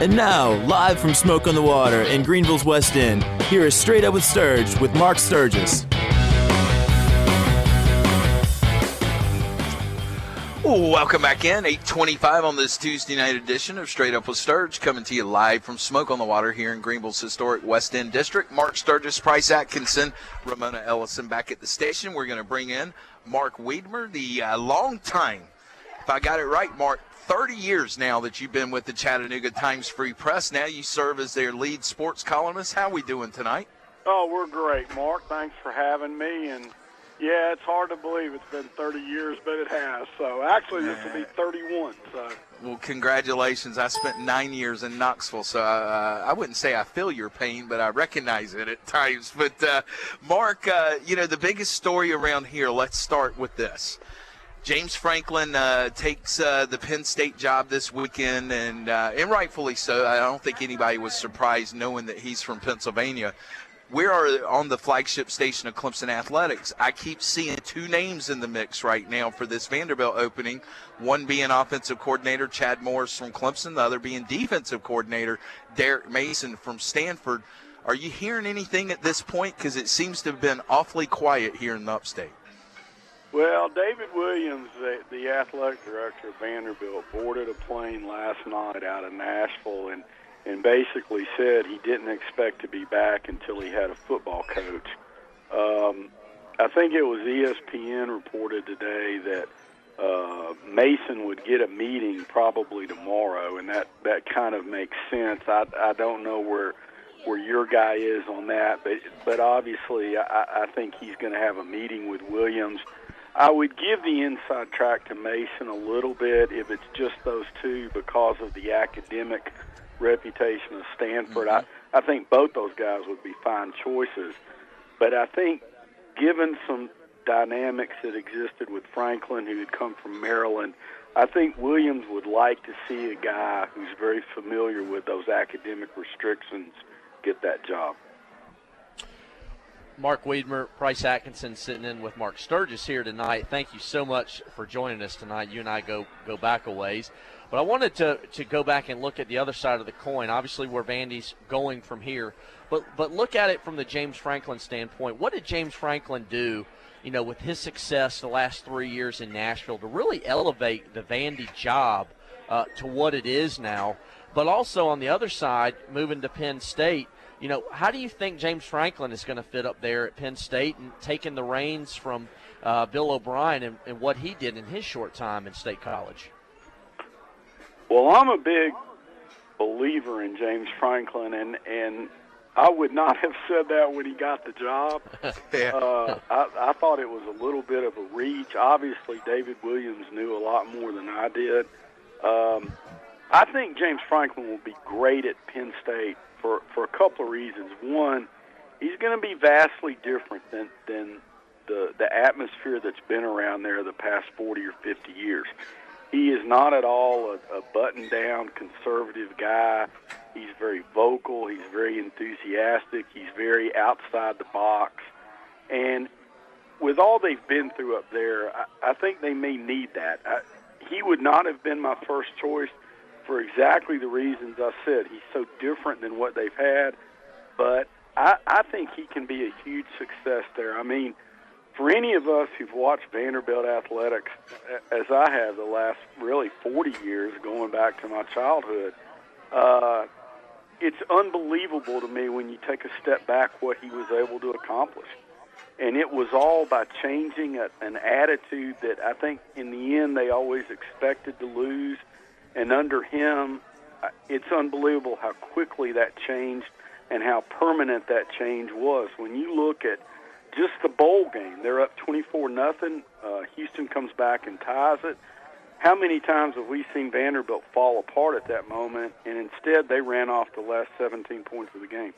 And now, live from Smoke on the Water in Greenville's West End, here is Straight Up with Sturge with Mark Sturgis. Welcome back in, 8:25 on this Tuesday night edition of Straight Up with Sturge, coming to you live from Smoke on the Water here in Greenville's historic West End District. Mark Sturgis, Price Atkinson, Ramona Ellison back at the station. We're going to bring in Mark Weidmer, the long time, if I got it right, Mark, 30 years now that you've been with the Chattanooga Times-Free Press. Now you serve as their lead sports columnist. How are we doing tonight? Oh, we're great, Mark. Thanks for having me. And, yeah, it's hard to believe it's been 30 years, but it has. So, actually, this will be 31. So. Well, congratulations. I spent 9 years in Knoxville, so I wouldn't say I feel your pain, but I recognize it at times. But, Mark, the biggest story around here, let's start with this. James Franklin takes the Penn State job this weekend, and rightfully so. I don't think anybody was surprised knowing that he's from Pennsylvania. We are on the flagship station of Clemson Athletics. I keep seeing two names in the mix right now for this Vanderbilt opening, one being offensive coordinator Chad Morris from Clemson, the other being defensive coordinator Derek Mason from Stanford. Are you hearing anything at this point? Because it seems to have been awfully quiet here in the upstate. Well, David Williams, the athletic director of Vanderbilt, boarded a plane last night out of Nashville and basically said he didn't expect to be back until he had a football coach. I think it was ESPN reported today that Mason would get a meeting probably tomorrow, and that kind of makes sense. I don't know where your guy is on that, but obviously I think he's going to have a meeting with Williams. I would give the inside track to Mason a little bit if it's just those two because of the academic reputation of Stanford. I think both those guys would be fine choices. But I think given some dynamics that existed with Franklin, who had come from Maryland, I think Williams would like to see a guy who's very familiar with those academic restrictions get that job. Mark Weidmer, Price Atkinson sitting in with Mark Sturgis here tonight. Thank you so much for joining us tonight. You and I go back a ways. But I wanted to go back and look at the other side of the coin, obviously where Vandy's going from here. But look at it from the James Franklin standpoint. What did James Franklin do, with his success the last 3 years in Nashville to really elevate the Vandy job to what it is now? But also on the other side, moving to Penn State, how do you think James Franklin is going to fit up there at Penn State and taking the reins from Bill O'Brien and what he did in his short time in State College? Well, I'm a big believer in James Franklin, and I would not have said that when he got the job. I thought it was a little bit of a reach. Obviously, David Williams knew a lot more than I did. I think James Franklin will be great at Penn State for a couple of reasons. One, he's going to be vastly different than the atmosphere that's been around there the past 40 or 50 years. He is not at all a button-down conservative guy. He's very vocal. He's very enthusiastic. He's very outside the box. And with all they've been through up there, I think they may need that. He would not have been my first choice for exactly the reasons I said. He's so different than what they've had. But I think he can be a huge success there. I mean, for any of us who've watched Vanderbilt athletics, as I have the last really 40 years, going back to my childhood, it's unbelievable to me when you take a step back what he was able to accomplish. And it was all by changing an attitude that I think in the end they always expected to lose. And under him, it's unbelievable how quickly that changed and how permanent that change was. When you look at just the bowl game, they're up 24-0. Houston comes back and ties it. How many times have we seen Vanderbilt fall apart at that moment, and instead they ran off the last 17 points of the game?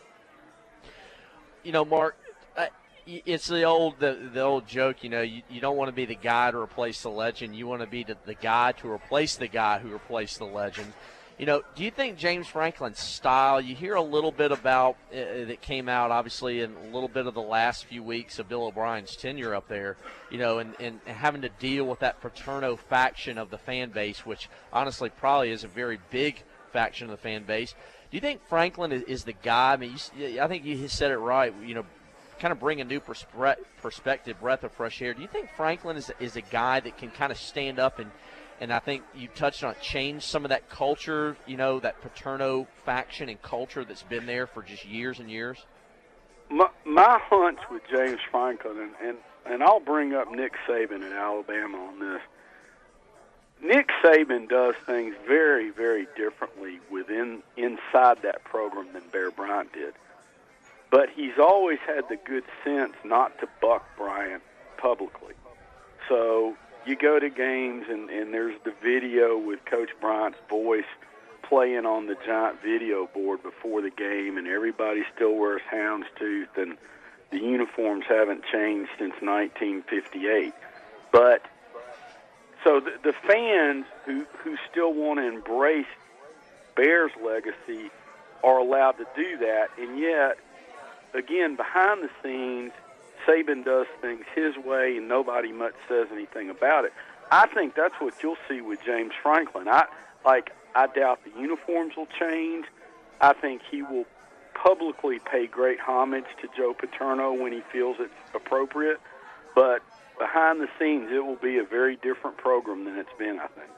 Mark, it's the old joke, you don't want to be the guy to replace the legend. You want to be the guy to replace the guy who replaced the legend. Do you think James Franklin's style, you hear a little bit about that came out obviously in a little bit of the last few weeks of Bill O'Brien's tenure up there, and having to deal with that Paterno faction of the fan base, which honestly probably is a very big faction of the fan base. Do you think Franklin is the guy? I mean, I think you said it right. Kind of bring a new perspective, breath of fresh air. Do you think Franklin is a guy that can kind of stand up and I think you touched on it, change some of that culture, that Paterno faction and culture that's been there for just years and years? My hunch with James Franklin, and I'll bring up Nick Saban at Alabama on this. Nick Saban does things very, very differently inside that program than Bear Bryant did. But he's always had the good sense not to buck Bryant publicly. So you go to games, and there's the video with Coach Bryant's voice playing on the giant video board before the game, and everybody still wears houndstooth, and the uniforms haven't changed since 1958. But so the fans who still want to embrace Bears' legacy are allowed to do that, and yet, again, behind the scenes, Saban does things his way, and nobody much says anything about it. I think that's what you'll see with James Franklin. I doubt the uniforms will change. I think he will publicly pay great homage to Joe Paterno when he feels it's appropriate, but behind the scenes, it will be a very different program than it's been, I think.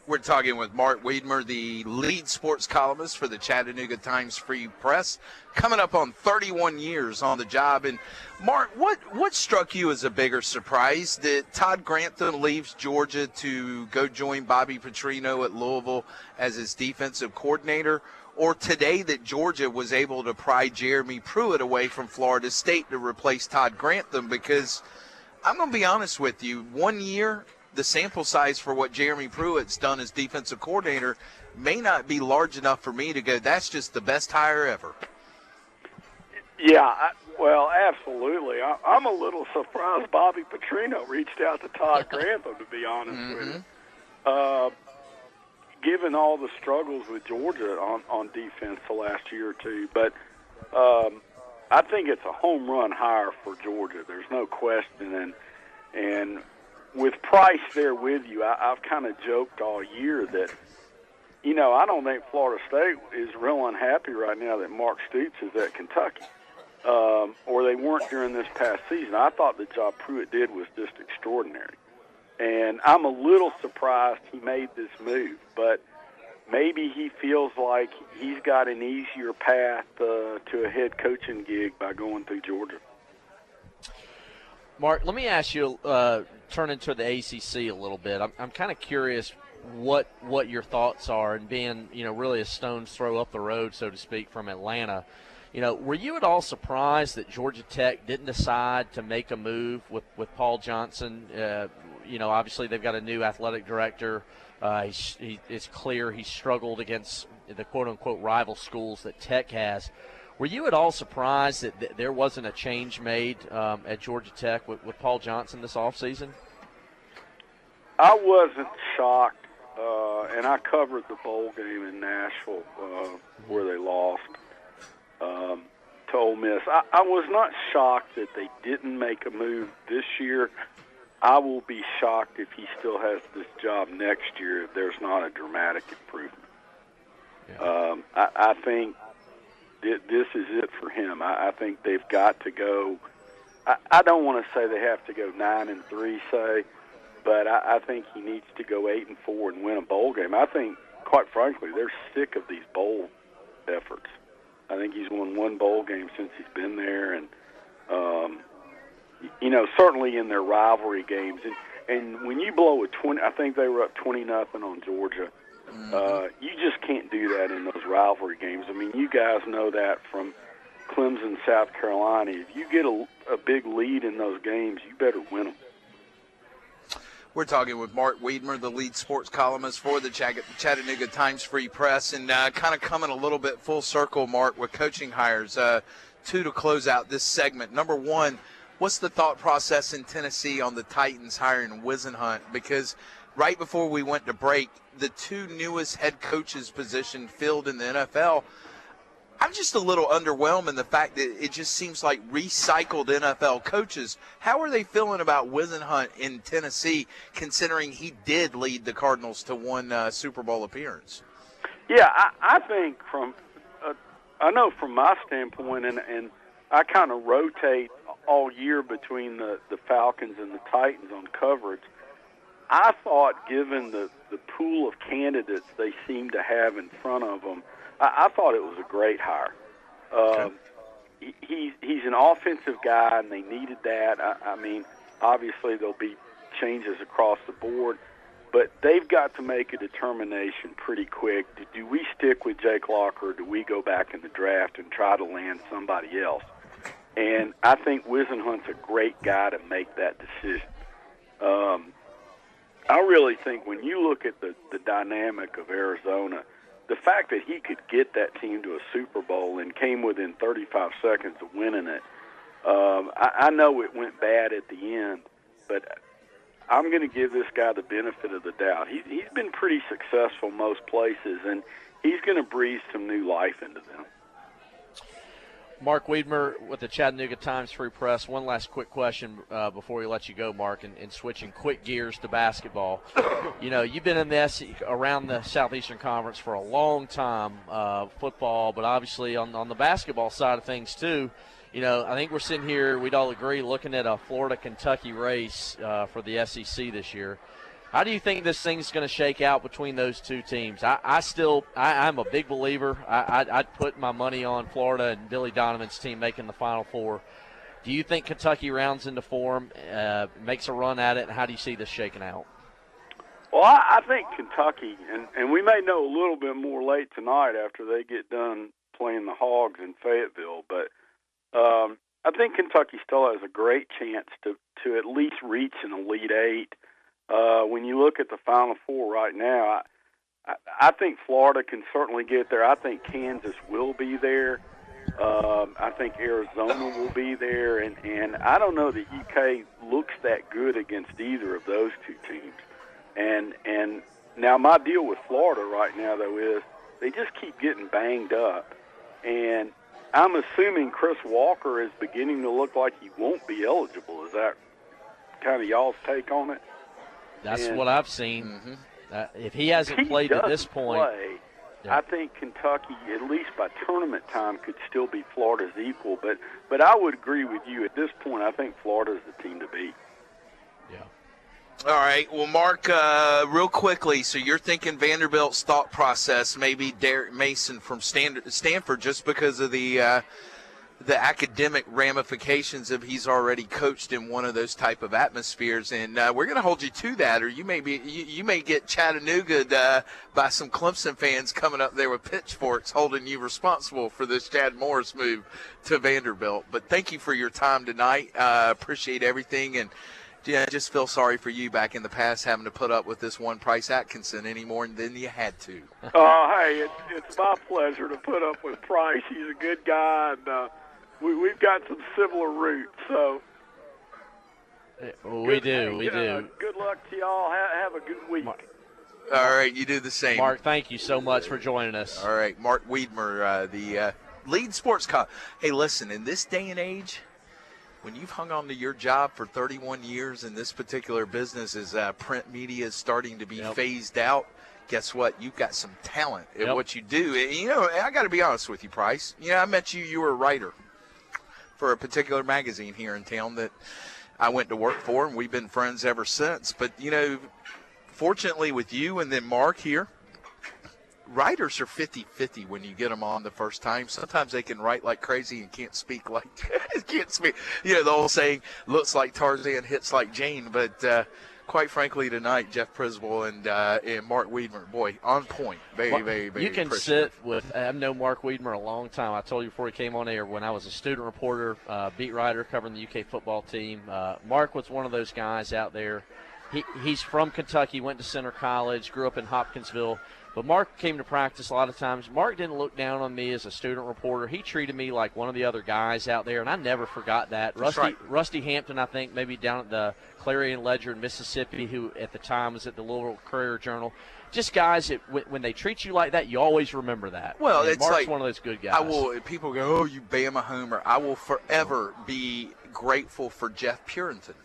We're talking with Mark Weidmer, the lead sports columnist for the Chattanooga Times-Free Press, coming up on 31 years on the job. And, Mark, what struck you as a bigger surprise, that Todd Grantham leaves Georgia to go join Bobby Petrino at Louisville as his defensive coordinator, or today that Georgia was able to pry Jeremy Pruitt away from Florida State to replace Todd Grantham? Because I'm going to be honest with you, 1 year – the sample size for what Jeremy Pruitt's done as defensive coordinator may not be large enough for me to go, that's just the best hire ever. Yeah, well, absolutely. I'm a little surprised Bobby Petrino reached out to Todd Grantham, to be honest with you. Given all the struggles with Georgia on defense the last year or two. But I think it's a home run hire for Georgia. There's no question. And with Price there with you, I've kind of joked all year that, I don't think Florida State is real unhappy right now that Mark Stoops is at Kentucky, or they weren't during this past season. I thought the job Pruitt did was just extraordinary. And I'm a little surprised he made this move, but maybe he feels like he's got an easier path to a head coaching gig by going through Georgia. Mark, let me ask you, turn into the ACC a little bit. I'm kind of curious what your thoughts are, and being, really a stone's throw up the road, so to speak, from Atlanta. Were you at all surprised that Georgia Tech didn't decide to make a move with Paul Johnson? Obviously they've got a new athletic director. It's clear he struggled against the quote-unquote rival schools that Tech has. Were you at all surprised that there wasn't a change made at Georgia Tech with Paul Johnson this offseason? I wasn't shocked, and I covered the bowl game in Nashville where they lost to Ole Miss. I was not shocked that they didn't make a move this year. I will be shocked if he still has this job next year if there's not a dramatic improvement. Yeah. I think this is it for him. I think they've got to go. I don't want to say they have to go 9-3, say, but I think he needs to go 8-4 and win a bowl game. I think, quite frankly, they're sick of these bowl efforts. I think he's won one bowl game since he's been there, and certainly in their rivalry games. And when you blow a 20, I think they were up 20-0 on Georgia. You just can't do that in those rivalry games. I mean, you guys know that from Clemson, South Carolina. If you get a big lead in those games, you better win them. We're talking with Mark Weidmer, the lead sports columnist for the Chattanooga Times-Free Press, and kind of coming a little bit full circle, Mark, with coaching hires. Two to close out this segment. Number one, what's the thought process in Tennessee on the Titans hiring Wisenhunt? Because right before we went to break, the two newest head coaches position filled in the NFL, I'm just a little underwhelmed in the fact that it just seems like recycled NFL coaches. How are they feeling about Wisenhunt in Tennessee, considering he did lead the Cardinals to one Super Bowl appearance? Yeah, I think I know from my standpoint, and I kind of rotate all year between the Falcons and the Titans on coverage. I thought, given the pool of candidates they seem to have in front of them, I thought it was a great hire. Okay. He's an offensive guy, and they needed that. I mean, obviously there'll be changes across the board, but they've got to make a determination pretty quick. Do we stick with Jake Locker, or do we go back in the draft and try to land somebody else? And I think Wisenhunt's a great guy to make that decision. I really think when you look at the dynamic of Arizona, the fact that he could get that team to a Super Bowl and came within 35 seconds of winning it, I know it went bad at the end, but I'm going to give this guy the benefit of the doubt. He's been pretty successful most places, and he's going to breathe some new life into them. Mark Weidmer with the Chattanooga Times-Free Press. One last quick question before we let you go, Mark, and switching quick gears to basketball. You know, you've been in the around the Southeastern Conference for a long time, football, but obviously on the basketball side of things too. You know, I think we're sitting here, we'd all agree, looking at a Florida-Kentucky race for the SEC this year. How do you think this thing's going to shake out between those two teams? I'm a big believer. I'd put my money on Florida and Billy Donovan's team making the Final Four. Do you think Kentucky rounds into form, makes a run at it, and how do you see this shaking out? Well, I think Kentucky, and we may know a little bit more late tonight after they get done playing the Hogs in Fayetteville, but I think Kentucky still has a great chance to at least reach an Elite Eight. When you look at the Final Four right now, I think Florida can certainly get there. I think Kansas will be there. I think Arizona will be there. And I don't know that UK looks that good against either of those two teams. And now my deal with Florida right now, though, is they just keep getting banged up. And I'm assuming Chris Walker is beginning to look like he won't be eligible. Is that kind of y'all's take on it? That's what I've seen. Mm-hmm. If he hasn't played at this point, I think Kentucky, at least by tournament time, could still be Florida's equal. But I would agree with you. At this point, I think Florida's the team to beat. Yeah. All right. Well, Mark, real quickly, so you're thinking Vanderbilt's thought process, maybe Derek Mason from Stanford, just because of the academic ramifications of he's already coached in one of those type of atmospheres, and we're going to hold you to that, or you may get Chattanooga by some Clemson fans coming up there with pitchforks holding you responsible for this Chad Morris move to Vanderbilt. But thank you for your time tonight. Appreciate everything, and yeah, I just feel sorry for you back in the past having to put up with this one Price Atkinson any more than you had to. Hey, it's my pleasure to put up with Price. He's a good guy, and we've got some similar roots. So we do. Good luck to y'all. Have a good week. All right, you do the same. Mark, thank you so much for joining us. All right, Mark Weidmer, the lead sports Hey, listen, in this day and age, when you've hung on to your job for 31 years in this particular business as print media is starting to be phased out, guess what? You've got some talent at what you do. You know, I got to be honest with you, Price. I met you. You were a writer for a particular magazine here in town that I went to work for, and we've been friends ever since. But, fortunately with you and then Mark here, writers are 50-50 when you get them on the first time. Sometimes they can write like crazy and can't speak. The old saying, looks like Tarzan, hits like Jane. But quite frankly tonight, Jeff Priswell and Mark Weidmer, boy, on point. Very you can sit with – I've known Mark Weidmer a long time. I told you before he came on air, when I was a student reporter, beat writer covering the UK football team. Mark was one of those guys out there. He's from Kentucky, went to Center College, grew up in Hopkinsville. But Mark came to practice a lot of times. Mark didn't look down on me as a student reporter. He treated me like one of the other guys out there, and I never forgot that. Rusty Hampton, I think, maybe down at the Clarion Ledger in Mississippi, who at the time was at the Louisville Courier-Journal. Just guys that when they treat you like that, you always remember that. Well, and it's Mark's like one of those good guys. People go, oh, you Bama homer. I will forever be grateful for Jeff Purinton.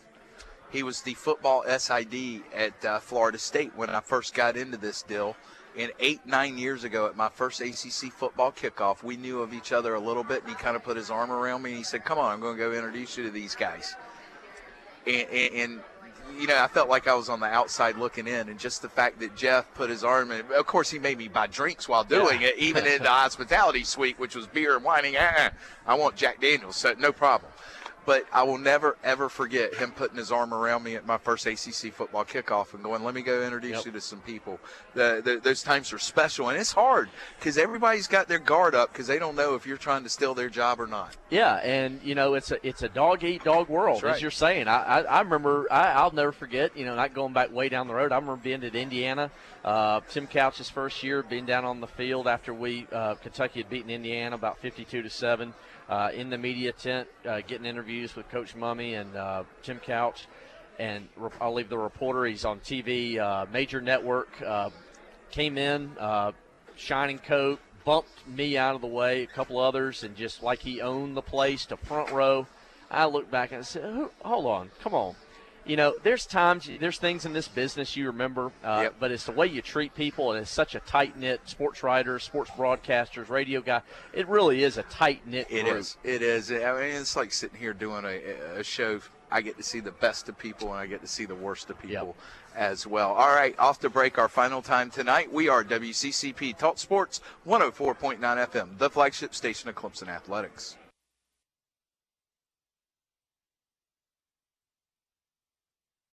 He was the football SID at Florida State when I first got into this deal. And 8-9 years ago at my first ACC football kickoff, we knew of each other a little bit, and he kind of put his arm around me, and he said, come on, I'm going to go introduce you to these guys. And you know, I felt like I was on the outside looking in, and just the fact that Jeff put his arm in, of course, he made me buy drinks while doing it, even in the hospitality suite, which was beer and wine. I want Jack Daniels, so no problem. But I will never, ever forget him putting his arm around me at my first ACC football kickoff and going, let me go introduce you to some people. Those times are special, and it's hard because everybody's got their guard up because they don't know if you're trying to steal their job or not. Yeah, and, you know, it's a dog-eat-dog world, That's right. as you're saying. I remember, I'll never forget, you know, not going back way down the road, I remember being at Indiana, Tim Couch's first year, being down on the field after Kentucky had beaten Indiana about 52-7. In the media tent, getting interviews with Coach Mumme and Tim Couch. And I'll leave the reporter. He's on TV, major network, came in, shining coat, bumped me out of the way, a couple others, and just like he owned the place to front row. I looked back and I said, hold on, come on. You know, there's things in this business you remember, but it's the way you treat people, and it's such a tight-knit sports writers, sports broadcasters, radio guy. It really is a tight-knit group. It is. I mean, it's like sitting here doing a show. I get to see the best of people, and I get to see the worst of people as well. All right, off to break, our final time tonight. We are WCCP Talk Sports, 104.9 FM, the flagship station of Clemson Athletics.